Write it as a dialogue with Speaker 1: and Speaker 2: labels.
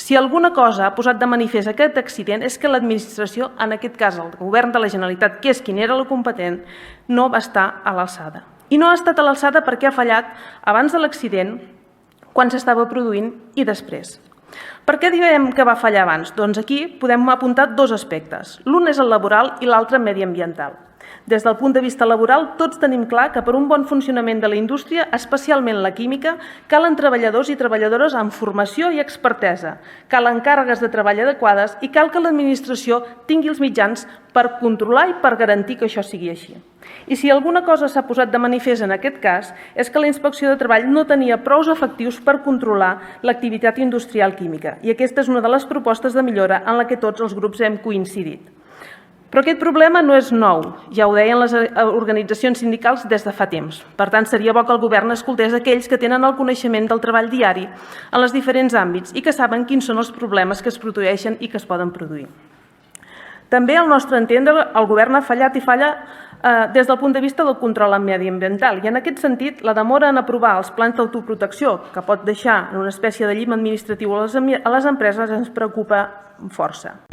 Speaker 1: Si alguna cosa ha posat de manifest aquest accident és que l'administració, en aquest cas el govern de la Generalitat, que és qui era el competent, no va estar a l'alçada. I no ha estat a l'alçada perquè ha fallat abans de l'accident, quan s'estava produint i després. Per què diem que va fallar abans? Doncs aquí podem apuntar dos aspectes. L'un és el laboral i l'altre mediambiental. Des del punt de vista laboral, tots tenim clar que per un bon funcionament de la indústria, especialment la química, calen treballadors i treballadores amb formació i expertesa, calen càrregues de treball adequades i cal que l'administració tingui els mitjans per controlar i per garantir que això sigui així. I si alguna cosa s'ha posat de manifest en aquest cas és que la Inspecció de Treball no tenia prous efectius per controlar l'activitat industrial química i aquesta és una de les propostes de millora en la que tots els grups hem coincidit. Però aquest problema no és nou, ja ho deien les organitzacions sindicals des de fa temps. Per tant, seria bo que el govern escoltés aquells que tenen el coneixement del treball diari en els diferents àmbits i que saben quins són els problemes que es produeixen i que es poden produir. També, al nostre entendre, el govern ha fallat i falla des del punt de vista del control mediambiental i en aquest sentit la demora en aprovar els plans d'autoprotecció que pot deixar en una espècie de llim administratiu a les empreses ens preocupa força.